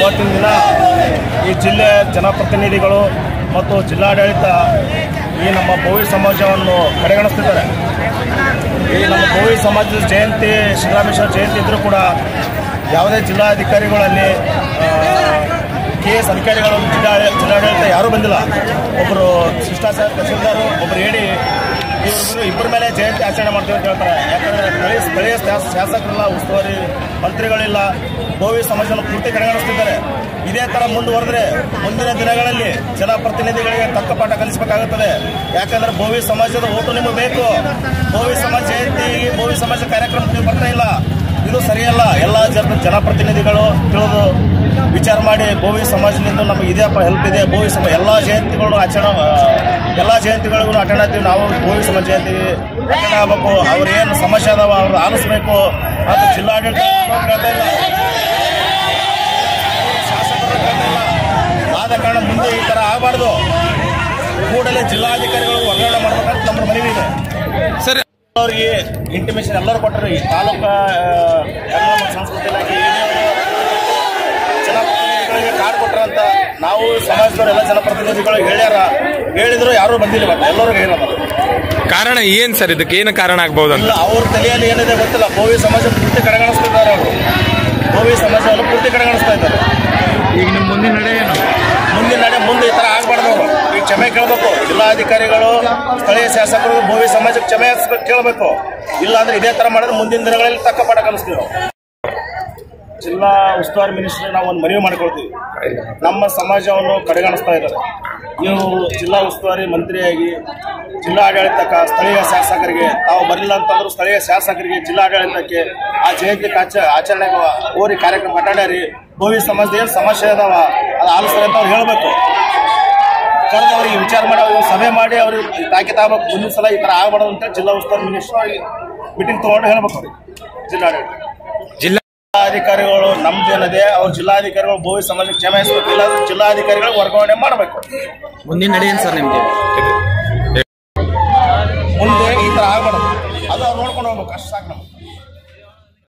ಇವತ್ತಿನ ದಿನ ಈ ಜಿಲ್ಲೆಯ ಜನಪ್ರತಿನಿಧಿಗಳು ಮತ್ತು ಜಿಲ್ಲಾಡಳಿತ ಈ ನಮ್ಮ ಬೋವಿ ಸಮಾಜವನ್ನು ಕಡೆಗಣಿಸ್ತಿದ್ದಾರೆ. ಈ ನಮ್ಮ ಬೋವಿ ಸಮಾಜದ ಜಯಂತಿ ಸಿದ್ದರಾಮೇಶ್ವರ ಜಯಂತಿ ಇದ್ದರೂ ಕೂಡ ಯಾವುದೇ ಜಿಲ್ಲಾಧಿಕಾರಿಗಳಲ್ಲಿ KS ಅಧಿಕಾರಿಗಳು ಜಿಲ್ಲಾಡಳಿತ ಯಾರೂ ಬಂದಿಲ್ಲ. ಒಬ್ಬರು ಶಿಷ್ಟಾಚಾರ ತಹಸೀಲ್ದಾರು, ಒಬ್ಬರು ಹೇಳಿ ಇಬ್ಬರ ಮೇಲೆ ಜಯಂತಿ ಆಚರಣೆ ಮಾಡ್ತೀವಿ ಅಂತ ಹೇಳ್ತಾರೆ. ಯಾಕಂದರೆ ಸ್ಥಳೀಯ ಶಾಸಕರಿಲ್ಲ, ಉಸ್ತುವಾರಿ ಮಂತ್ರಿಗಳಿಲ್ಲ, ಬೋವಿ ಸಮಾಜವನ್ನು ಪೂರ್ತಿ ಕಡೆಗಣಿಸ್ತಿದ್ದಾರೆ. ಇದೇ ಥರ ಮುಂದುವರೆದ್ರೆ ಮುಂದಿನ ದಿನಗಳಲ್ಲಿ ಜನಪ್ರತಿನಿಧಿಗಳಿಗೆ ತಕ್ಕ ಪಾಠ ಕಲಿಸಬೇಕಾಗುತ್ತದೆ. ಯಾಕಂದರೆ ಬೋವಿ ಸಮಾಜದ ಓಟು ನಿಮಗೆ ಬೇಕು. ಬೋವಿ ಸಮಾಜ ಜಯಂತಿ, ಬೋವಿ ಸಮಾಜ ಕಾರ್ಯಕ್ರಮ ನೀವು ಬರ್ತಾ ಇಲ್ಲ, ಇದು ಸರಿಯಲ್ಲ. ಎಲ್ಲ ಜನಪ್ರತಿನಿಧಿಗಳು ತಿಳಿದು ವಿಚಾರ ಮಾಡಿ ಬೋವಿ ಸಮಾಜದಿಂದ ನಮಗೆ ಇದೆಯಪ್ಪ ಹೆಲ್ಪ್ ಇದೆ, ಬೋವಿ ಸಮಾಜ ಎಲ್ಲ ಜಯಂತಿಗಳಿಗೂ ಅಟೆಂಡ್ ಆಗ್ತೀವಿ. ನಾವು ಬೋವಿ ಸಮಾಜ ಜಯಂತಿಗೆ ಅಟೆಂಡ್ ಆಗಬೇಕು. ಅವ್ರು ಏನು ಸಮಸ್ಯೆ ಅದಾವ ಅವ್ರು ಆಲಿಸಬೇಕು. ಮತ್ತು ಜಿಲ್ಲಾಡಳಿತ ಕೇಳ್ತಾ ಇಲ್ಲ, ಶಾಸಕರು ಕೇಳ್ತಾ ಇಲ್ಲ. ಆದ ಕಾರಣ ಮುಂದೆ ಈ ಥರ ಆಗಬಾರ್ದು. ಕೂಡಲೇ ಜಿಲ್ಲಾಧಿಕಾರಿಗಳು ವರ್ಗಾವಣೆ ಮಾಡಬೇಕಂತ ನಮ್ಮ ಮನವಿ ಇದೆ ಸರ್. ಅವರಿಗೆ ಇಂಟಿಮೇಷನ್ ಎಲ್ಲರೂ ಕೊಟ್ಟರು. ಈ ತಾಲೂಕಾ ಸಂಸ್ಕೃತಿ ಇಲಾಖೆ ಜನಪ್ರತಿನಿಧಿಗಳಿಗೆ ಕಾರ್ಡ್ ಕೊಟ್ಟರಂತ ನಾವು ಸಮಾಜದವರು ಎಲ್ಲ ಜನಪ್ರತಿನಿಧಿಗಳು ಹೇಳಿದ್ರು, ಯಾರೂ ಬಂದಿಲ್ಲ. ಎಲ್ಲರಿಗೂ ಹೇಳೋದು ಕಾರಣ ಏನು ಸರ್? ಇದಕ್ಕೆ ಏನು ಕಾರಣ ಆಗ್ಬಹುದು ಅಂತ ಅವ್ರ ತಲೆಯಲ್ಲಿ ಏನಿದೆ ಗೊತ್ತಿಲ್ಲ. ಬೋವಿ ಸಮಾಜ ಪೂರ್ತಿ ಕಡೆಗಣಿಸ್ತಿದ್ದಾರೆ. ಅವರು ಬೋವಿ ಸಮಾಜವನ್ನು ಪೂರ್ತಿ ಕಡೆಗಣಿಸ್ತಾ ಇದ್ದಾರೆ. ಈಗ ನಿಮ್ಮ ಮುಂದಿನ ನಡೆ ಏನು? ಮುಂದೆ ಈ ಥರ ಆಗಬಾರ್ದು. ಅವರು ಈಗ ಕ್ಷಮೆ ಕೇಳಬೇಕು. ಜಿಲ್ಲಾಧಿಕಾರಿಗಳು, ಸ್ಥಳೀಯ ಶಾಸಕರು ಬೋವಿ ಸಮಾಜಕ್ಕೆ ಕ್ಷಮೆ ಕೇಳಬೇಕು. ಇಲ್ಲ ಅಂದ್ರೆ ಇದೇ ಥರ ಮಾಡಿದ್ರೆ ಮುಂದಿನ ದಿನಗಳಲ್ಲಿ ತಕ್ಕ ಪಾಠ ಕಲಿಸ್ತೀವಿ. ಜಿಲ್ಲಾ ಉಸ್ತುವಾರಿ ಮಿನಿಸ್ಟರ್ ನಾವು ಒಂದು ಮನವಿ ಮಾಡಿಕೊಳ್ತೀವಿ. ನಮ್ಮ ಸಮಾಜವನ್ನು ಕಡೆಗಣಿಸ್ತಾ ಇದ್ದಾರೆ. ನೀವು ಜಿಲ್ಲಾ ಉಸ್ತುವಾರಿ ಮಂತ್ರಿಯಾಗಿ ಜಿಲ್ಲಾಡಳಿತಕ್ಕೆ, ಸ್ಥಳೀಯ ಶಾಸಕರಿಗೆ ತಾವು ಬರಲಿಲ್ಲ ಅಂತಂದ್ರೂ ಸ್ಥಳೀಯ ಶಾಸಕರಿಗೆ, ಜಿಲ್ಲಾಡಳಿತಕ್ಕೆ ಆ ಜಯಂತಿ ಆಚರಣೆಗೆ ಹೋರಿ ಕಾರ್ಯಕ್ರಮ ಅಟೆಂಡರಿ ಬೋವಿ ಸಮಾಜದ ಏನು ಸಮಸ್ಯೆ ಇದಾವ ಅದು ಆಲಿಸ್ತಾರೆ ಅಂತ ಅವ್ರು ಹೇಳಬೇಕು. ಕರೆದು ಅವ್ರಿಗೆ ವಿಚಾರ ಮಾಡಿ ಅವ್ರಿಗೆ ಸಭೆ ಮಾಡಿ ಅವ್ರಿಗೆ ತಾಕೀತು ಆಗಬೇಕು. ಮುಂದಿನ ಸಲ ಈ ಥರ ಆಗಬಾರ್ದು ಅಂತ ಜಿಲ್ಲಾ ಉಸ್ತುವಾರಿ ಮಿನಿಸ್ಟರ್ ಅವ್ರಿಗೆ ಮೀಟಿಂಗ್ ತೊಗೊಂಡು ಹೇಳಬೇಕು. ಅವ್ರಿಗೆ ಜಿಲ್ಲಾಡಳಿತ ಜಿಲ್ಲಾಧಿಕಾರಿಗಳು ನಮ್ದೇನಿದೆ ಅವ್ರು ಜಿಲ್ಲಾಧಿಕಾರಿಗಳು ಬೋವಿ ಸಮಾಜಕ್ಕೆ ಕ್ಷಮೆ ಇಸಬೇಕು. ಇಲ್ಲ ಜಿಲ್ಲಾಧಿಕಾರಿಗಳು ವರ್ಗಾವಣೆ ಮಾಡಬೇಕು. ಮುಂದಿನ ನಡೆ ಏನು ಸರ್ ನಿಮಗೆ? ಮುಂದೆ ಈ ಥರ ಆಗಬಾರ್ದು. ಅದು ಅವ್ರು ನೋಡ್ಕೊಂಡು ಹೋಗ್ಬೇಕು. ಅಷ್ಟು ಸಾಕು ನಮ್ಗೆ.